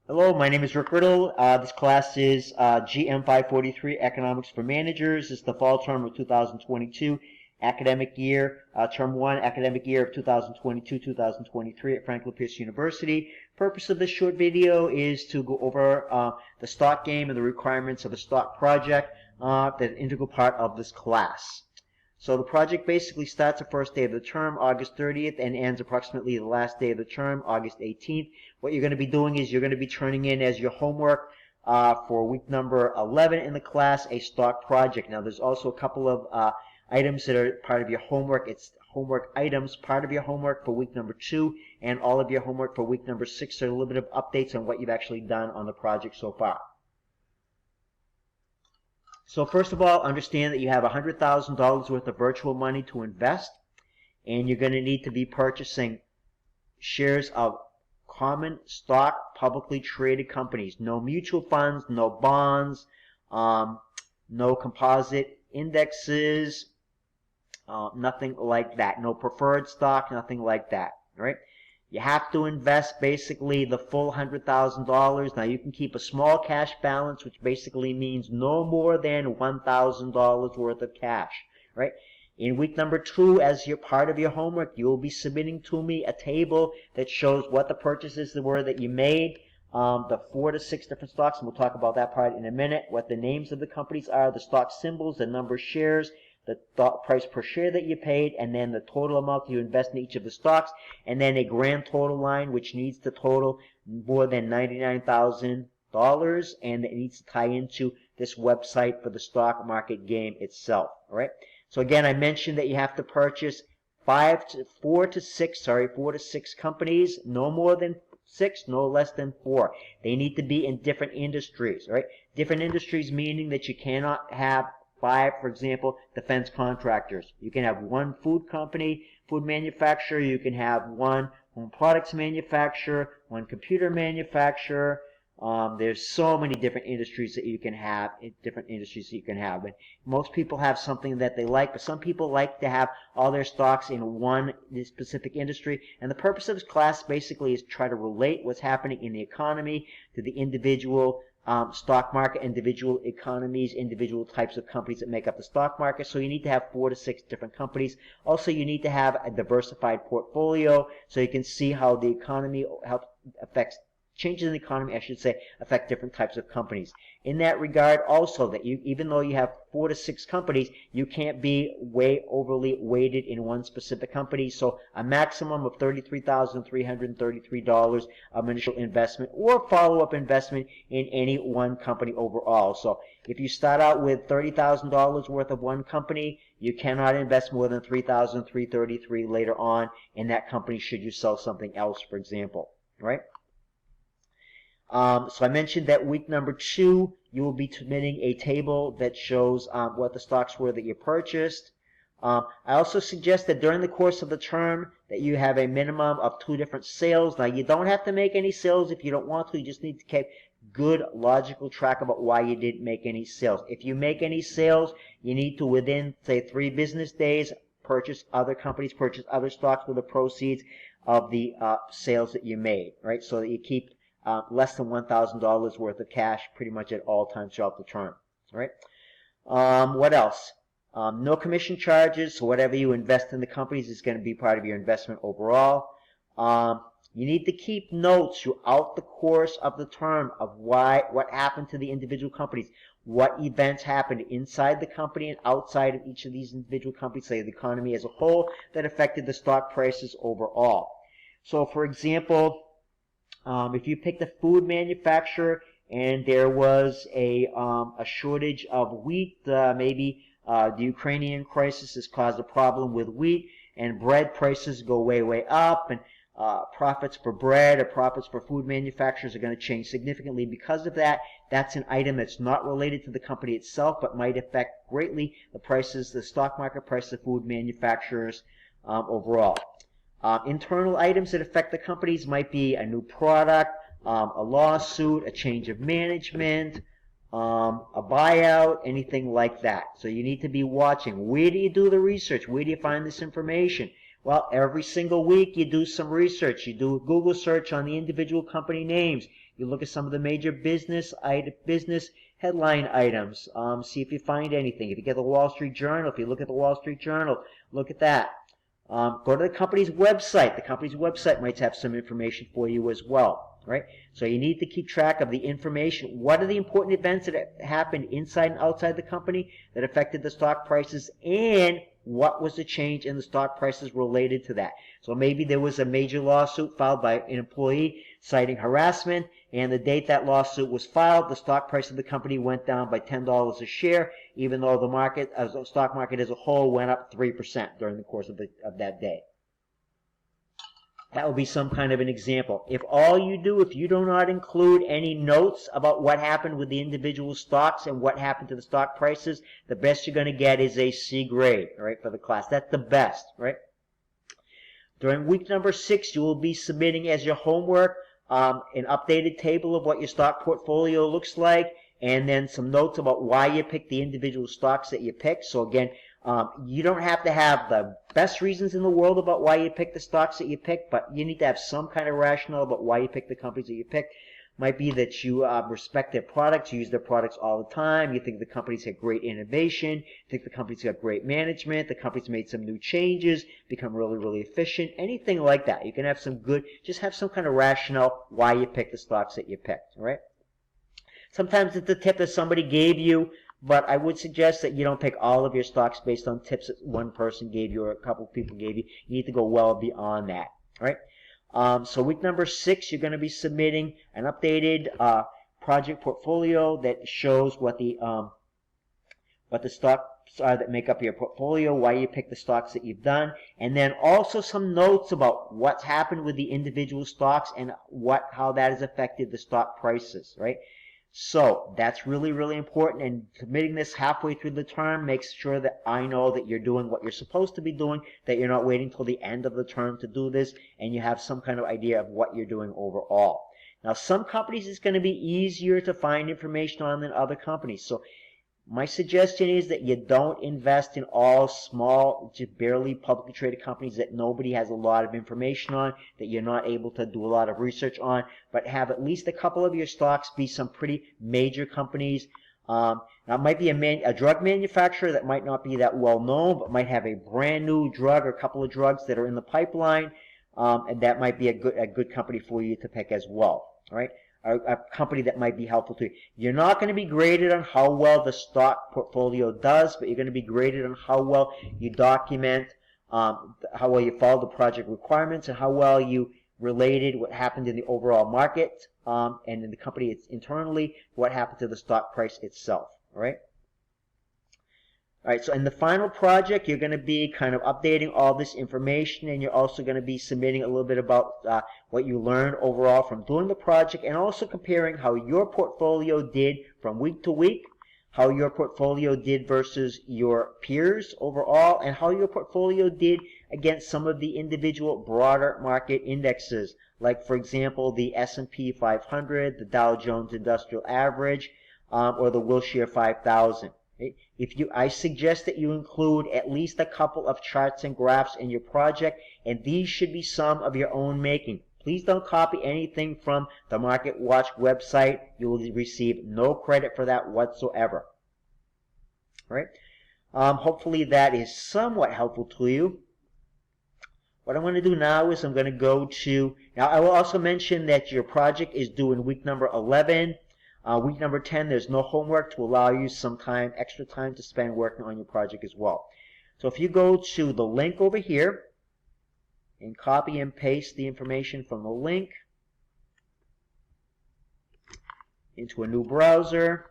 Hello, my name is Rick Riddle. This class is GM543 Economics for Managers. This is the fall term of 2022 academic year, term 1 academic year of 2022-2023 at Franklin Pierce University. Purpose of this short video is to go over the stock game and the requirements of a stock project that's an integral part of this class. So the project basically starts the first day of the term, August 30th, and ends approximately the last day of the term, August 18th. What you're going to be doing is you're going to be turning in as your homework for week number 11 in the class a stock project. Now there's also a couple of items that are part of your homework. It's homework items, part of your homework for week number 2, and all of your homework for week number 6. So a little bit of updates on what you've actually done on the project so far. So first of all, understand that you have $100,000 worth of virtual money to invest, and you're going to need to be purchasing shares of common stock, publicly traded companies. No mutual funds, no bonds, no composite indexes, nothing like that. No preferred stock, nothing like that, right? You have to invest basically the full $100,000. Now you can keep a small cash balance, which basically means no more than $1,000 worth of cash, right? In week number 2, as your part of your homework, you will be submitting to me a table that shows what the purchases were that you made, the 4 to 6 different stocks, and we'll talk about that part in a minute, what the names of the companies are, the stock symbols, the number of shares, the price per share that you paid, and then the total amount you invest in each of the stocks, and then a grand total line which needs to total more than $99,000, and it needs to tie into this website for the stock market game itself. All right. So again, I mentioned that you have to purchase 4 to 6 companies, no more than 6, no less than 4. They need to be in different industries. All right. Different industries meaning that you cannot have 5, for example, defense contractors. You can have 1 food company, food manufacturer. You can have 1 home products manufacturer, 1 computer manufacturer. There's so many different industries that you can have, But most people have something that they like, but some people like to have all their stocks in one specific industry. And the purpose of this class basically is to try to relate what's happening in the economy to the individual stock market, individual economies, individual types of companies that make up the stock market. So you need to have 4 to 6 different companies. Also, you need to have a diversified portfolio so you can see how the economy affects changes in the economy, I should say, affect different types of companies. In that regard, also, that you, even though you have 4 to 6 companies, you can't be overly weighted in one specific company. So a maximum of $33,333 of initial investment or follow-up investment in any one company overall. So if you start out with $30,000 worth of one company, you cannot invest more than $3,333 later on in that company should you sell something else, for example, right? So I mentioned that week number 2, you will be submitting a table that shows what the stocks were that you purchased. I also suggest that during the course of the term that you have a minimum of 2 different sales. Now, you don't have to make any sales if you don't want to. You just need to keep good logical track about why you didn't make any sales. If you make any sales, you need to, within, say, 3 business days, purchase other companies, purchase other stocks with the proceeds of the sales that you made, right? So that you keep less than $1,000 worth of cash pretty much at all times throughout the term. All right. What else? No commission charges. So whatever you invest in the companies is going to be part of your investment overall. You need to keep notes throughout the course of the term of what happened to the individual companies, what events happened inside the company and outside of each of these individual companies, say the economy as a whole, that affected the stock prices overall. So, for example, if you picked a food manufacturer and there was a shortage of wheat, maybe the Ukrainian crisis has caused a problem with wheat, and bread prices go way up, and profits for bread or profits for food manufacturers are going to change significantly because of that. That's an item that's not related to the company itself, but might affect greatly the prices, the stock market price of food manufacturers overall. Internal items that affect the companies might be a new product, a lawsuit, a change of management, a buyout, anything like that. So you need to be watching. Where do you do the research? Where do you find this information? Well, every single week you do some research. You do a Google search on the individual company names. You look at some of the major business headline items. See if you find anything. If you get the Wall Street Journal, if you look at the Wall Street Journal, look at that. Go to the company's website. The company's website might have some information for you as well, right? So you need to keep track of the information. What are the important events that happened inside and outside the company that affected the stock prices, and what was the change in the stock prices related to that? So maybe there was a major lawsuit filed by an employee citing harassment, and the date that lawsuit was filed, the stock price of the company went down by $10 a share, even though the stock market as a whole went up 3% during the course of that day. That would be some kind of an example. If you do not include any notes about what happened with the individual stocks and what happened to the stock prices, the best you're going to get is a C grade, all right, for the class. That's the best, right? During week number 6, you will be submitting as your homework an updated table of what your stock portfolio looks like, and then some notes about why you picked the individual stocks that you picked. So again, you don't have to have the best reasons in the world about why you picked the stocks that you picked, but you need to have some kind of rationale about why you picked the companies that you picked. Might be that you respect their products, you use their products all the time, you think the companies have great innovation, you think the company's got great management, the company's made some new changes, become really, really efficient, anything like that. You can have just have some kind of rationale why you picked the stocks that you picked, all right? Sometimes it's a tip that somebody gave you, but I would suggest that you don't pick all of your stocks based on tips that one person gave you or a couple of people gave you. You need to go well beyond that, all right? So week number 6, you're going to be submitting an updated project portfolio that shows what the stocks are that make up your portfolio, why you pick the stocks that you've done, and then also some notes about what's happened with the individual stocks and how that has affected the stock prices, right? So that's really, really important, and submitting this halfway through the term makes sure that I know that you're doing what you're supposed to be doing, that you're not waiting till the end of the term to do this, and you have some kind of idea of what you're doing overall. Now, some companies it's going to be easier to find information on than other companies. So my suggestion is that you don't invest in all small, just barely publicly traded companies that nobody has a lot of information on, that you're not able to do a lot of research on, but have at least a couple of your stocks be some pretty major companies. Now, it might be a drug manufacturer that might not be that well known, but might have a brand new drug or a couple of drugs that are in the pipeline, and that might be a good company for you to pick as well, all right? A company that might be helpful to you. You're not going to be graded on how well the stock portfolio does, but you're going to be graded on how well you document, how well you follow the project requirements, and how well you related what happened in the overall market and in the company internally, what happened to the stock price itself. All right? All right, so in the final project, you're going to be kind of updating all this information, and you're also going to be submitting a little bit about what you learned overall from doing the project, and also comparing how your portfolio did from week to week, how your portfolio did versus your peers overall, and how your portfolio did against some of the individual broader market indexes, like, for example, the S&P 500, the Dow Jones Industrial Average, or the Wilshire 5000. I suggest that you include at least a couple of charts and graphs in your project, and these should be some of your own making. Please don't copy anything from the Market Watch website. You will receive no credit for that whatsoever. All right? Hopefully that is somewhat helpful to you. What I'm going to do now is I'm going to go to, now I will also mention that your project is due in week number 11. Week number 10, there's no homework to allow you some time, extra time to spend working on your project as well. So if you go to the link over here and copy and paste the information from the link into a new browser,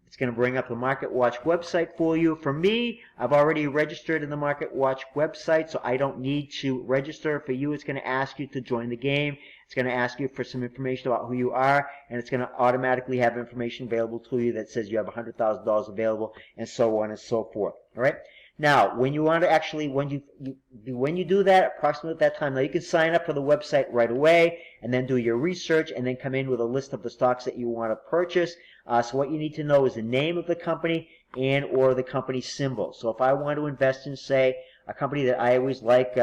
it's going to bring up the Market Watch website for you. For me, I've already registered in the Market Watch website, so I don't need to register. For you, it's going to ask you to join the game. It's going to ask you for some information about who you are, and it's going to automatically have information available to you that says you have $100,000 available, and so on and so forth. All right? Now, when you want to actually, when you do that, approximately at that time, now you can sign up for the website right away, and then do your research, and then come in with a list of the stocks that you want to purchase. So what you need to know is the name of the company and or the company symbol. So if I want to invest in, say, a company that I always like,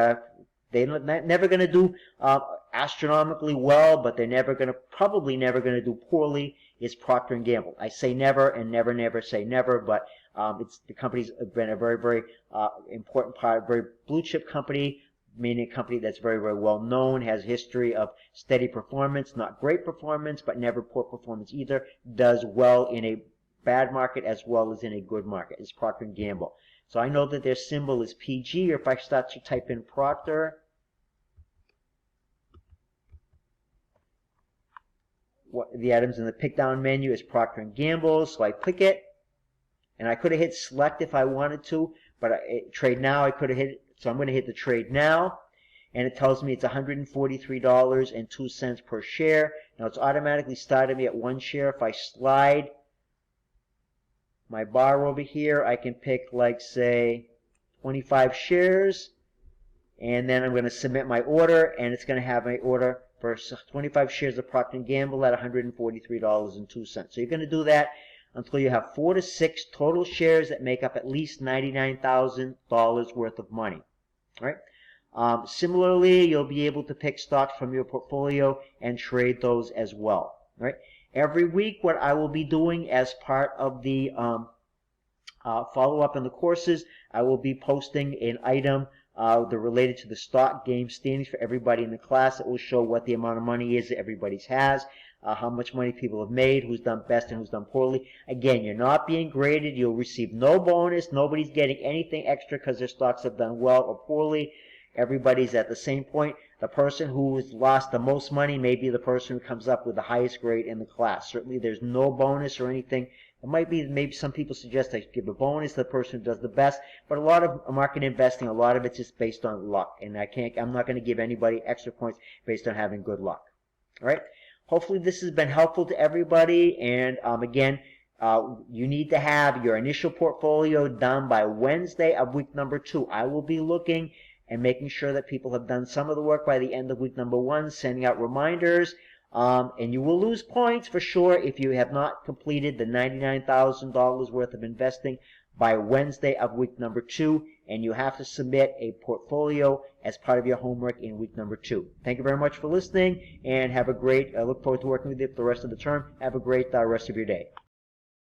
They're never going to do astronomically well, but they're probably never going to do poorly, is Procter & Gamble. I say never and never, never say never, but the company's been a very, very important part, very blue chip company, meaning a company that's very, very well known, has a history of steady performance, not great performance, but never poor performance either, does well in a bad market as well as in a good market, is Procter & Gamble. So I know that their symbol is PG, or if I start to type in Procter, the items in the pick down menu is Procter & Gamble, so I click it, and I could have hit select if I wanted to, but trade now I could have hit it, so I'm going to hit the trade now, and it tells me it's $143.02 per share. Now it's automatically started me at 1 share. If I slide my bar over here, I can pick, like, say 25 shares, and then I'm going to submit my order, and it's going to have my order for 25 shares of Procter & Gamble at $143.02. So you're going to do that until you have 4 to 6 total shares that make up at least $99,000 worth of money. All right. Similarly, you'll be able to pick stocks from your portfolio and trade those as well. All right. Every week, what I will be doing as part of the follow-up in the courses, I will be posting an item related to the stock game standings for everybody in the class. It will show what the amount of money is that everybody has, how much money people have made, who's done best and who's done poorly. Again, you're not being graded. You'll receive no bonus. Nobody's getting anything extra because their stocks have done well or poorly. Everybody's at the same point. The person who's lost the most money may be the person who comes up with the highest grade in the class. Certainly there's no bonus or anything. It might be, maybe some people suggest I give a bonus to the person who does the best, but a lot of market investing, a lot of it's just based on luck, and I'm not going to give anybody extra points based on having good luck. All right. Hopefully this has been helpful to everybody, and again, you need to have your initial portfolio done by Wednesday of week number 2. I will be looking and making sure that people have done some of the work by the end of week number 1, sending out reminders. And you will lose points for sure if you have not completed the $99,000 worth of investing by Wednesday of week number 2, and you have to submit a portfolio as part of your homework in week number 2. Thank you very much for listening, and have a great, I look forward to working with you for the rest of the term. Have a great rest of your day.